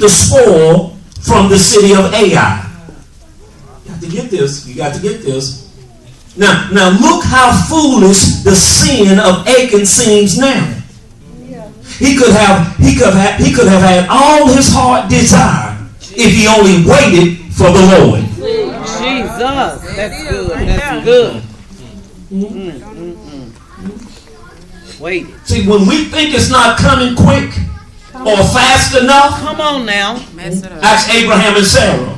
the spoil from the city of Ai. You got to get this. You got to get this. Now look how foolish the sin of Achan seems now. He could have had all his heart desire if he only waited for the Lord. Jesus, that's good. That's good. Wait. See, when we think it's not coming quick or fast enough, come on now. Ask Abraham and Sarah.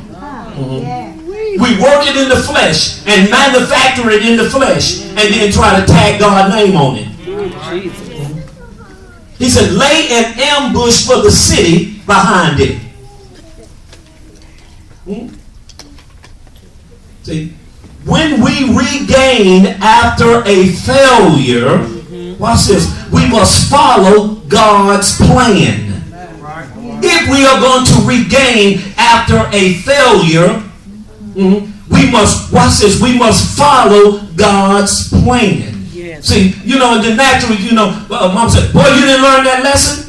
We work it in the flesh and manufacture it in the flesh and then try to tag God's name on it. He said, lay an ambush for the city behind it. See, when we regain after a failure, watch this, we must follow God's plan. If we are going to regain after a failure, we must, watch this, we must follow God's plan. Yes. See, you know, in the natural, you know, mom said, boy, you didn't learn that lesson?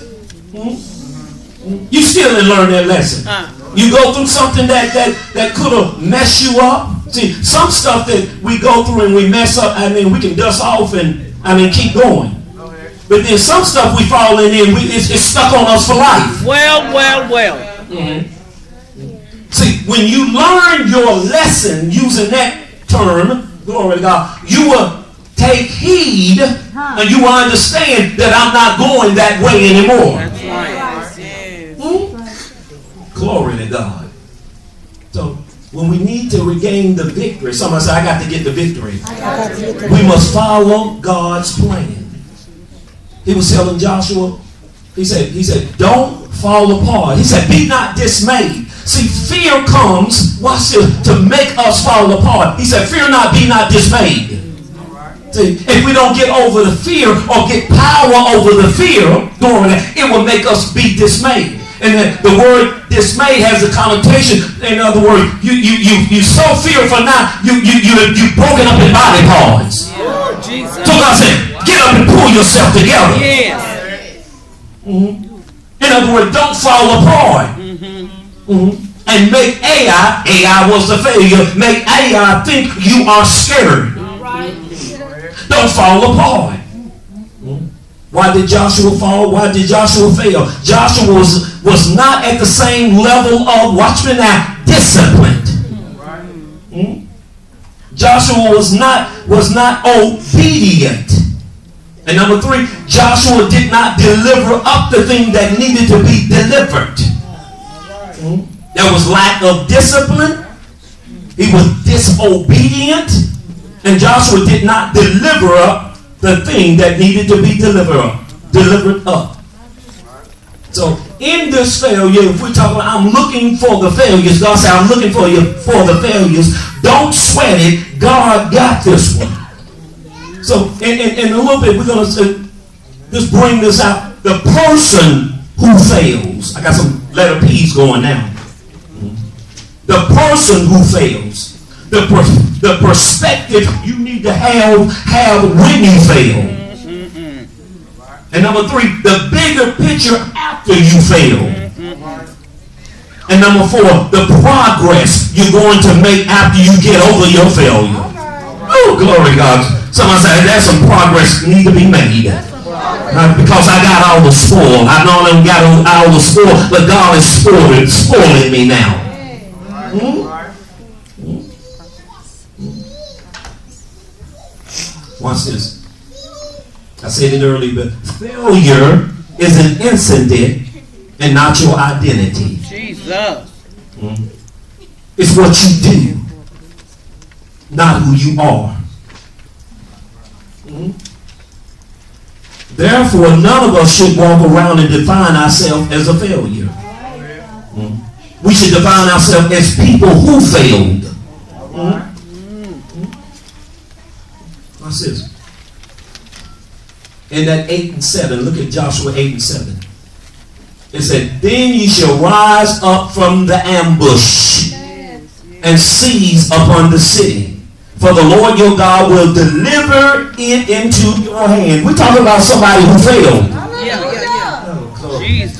You still didn't learn that lesson. You go through something that could have messed you up. See, some stuff that we go through and we mess up, I mean, we can dust off and, I mean, keep going. But then some stuff we fall in and it's stuck on us for life. Well. See, when you learn your lesson, using that term, glory to God, you will take heed and you will understand that I'm not going that way anymore. That's right. Glory to God. So, when we need to regain the victory, somebody say, I got to get the victory. We must follow God's plan. He was telling Joshua, he said, don't fall apart. He said, be not dismayed. See, fear comes, watch this, to make us fall apart. He said, fear not, be not dismayed. See, if we don't get over the fear or get power over the fear, it will make us be dismayed. And then the word dismayed has a connotation. In other words, you so fearful now, you broken up in body parts. So God said, get up and pull yourself together. Yes. In other words, don't fall apart. And make Ai was the failure, make Ai think you are scared. Don't fall apart. Why did Joshua fall? Why did Joshua fail? Joshua was not at the same level of, watch me now, disciplined. Joshua was not obedient. And number 3, Joshua did not deliver up the thing that needed to be delivered. There was lack of discipline. He was disobedient. And Joshua did not deliver up the thing that needed to be delivered up. So in this failure, if we talk about I'm looking for the failures, God said I'm looking for you for the failures. Don't sweat it. God got this one. So in a little bit, we're going to just bring this out. The person who fails. I got some letter P's going now. The person who fails. The perspective you need to have when you fail. And number 3, the bigger picture after you fail. And number 4, the progress you're going to make after you get over your failure. Oh, glory to God. Somebody said there's some progress need to be made. Because I got all the spoil. I not only got all the spoil, but God is spoiling me now. Watch this. I said it earlier, but failure is an incident and not your identity. Jesus. It's what you do, not who you are. Therefore, none of us should walk around and define ourselves as a failure. We should define ourselves as people who failed. Watch this. In that 8 and 7, look at Joshua 8 and 7. It said, then ye shall rise up from the ambush and seize upon the city. For the Lord your God will deliver it into your hand. We're talking about somebody who failed. Yeah. Jesus.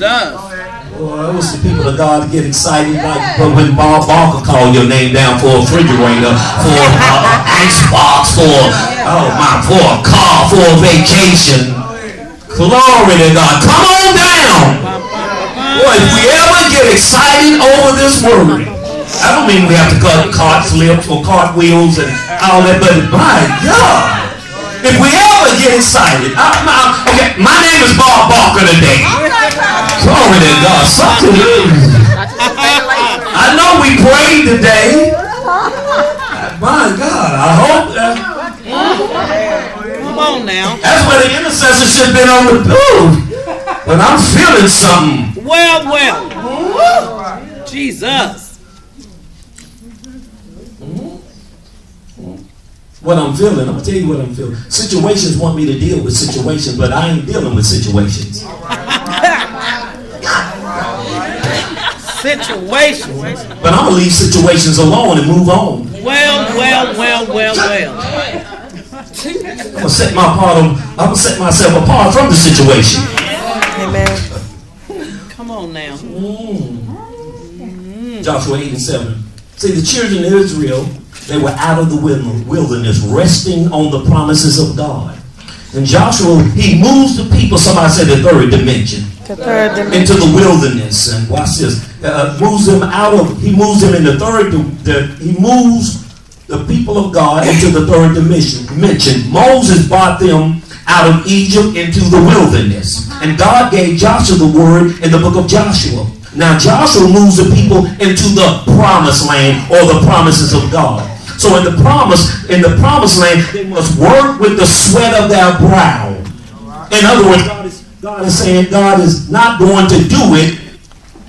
Well, I wish the people of God get excited like when Bob Barker called your name down for a refrigerator, for an icebox, for a car, for a vacation. Glory to God. Come on down. Boy, if we ever get excited over this word, I don't mean we have to cut cart flips or cartwheels and all that, but my God. If we ever get excited, okay, my name is Bob Barker today. Glory to God. I know we prayed today. My God, I hope that. Come on now. That's where the intercessor should have been on the booth. But I'm feeling something. Well. Jesus. What I'm feeling, I'm going to tell you what I'm feeling. Situations want me to deal with situations, but I ain't dealing with situations. Situations. But I'm going to leave situations alone and move on. Well. I'm going to set myself apart from the situation. Amen. Come on now. Joshua 8:7. See, the children of Israel, they were out of the wilderness, resting on the promises of God. And Joshua, he moves the people, somebody said the third dimension, into the wilderness. And watch this. He moves them in the third, he moves the people of God into the third dimension. Moses brought them out of Egypt into the wilderness. And God gave Joshua the word in the book of Joshua. Now Joshua moves the people into the promised land, or the promises of God. So in the promised land, they must work with the sweat of their brow. In other words, God is saying God is not going to do it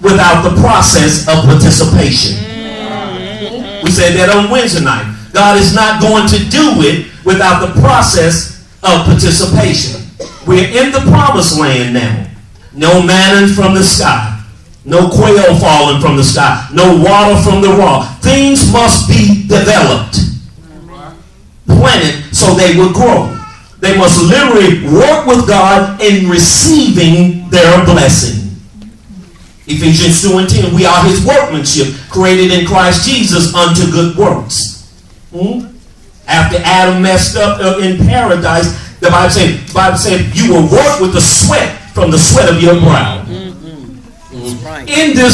without the process of participation. We said that on Wednesday night. God is not going to do it without the process of participation. We're in the promised land now. No manna from the sky. No quail falling from the sky. No water from the rock. Things must be developed, planted, so they will grow. They must literally work with God in receiving their blessing. Ephesians 2:10, we are his workmanship, created in Christ Jesus unto good works. After Adam messed up in paradise, the Bible said you will work with the sweat from the sweat of your brow. Right. In this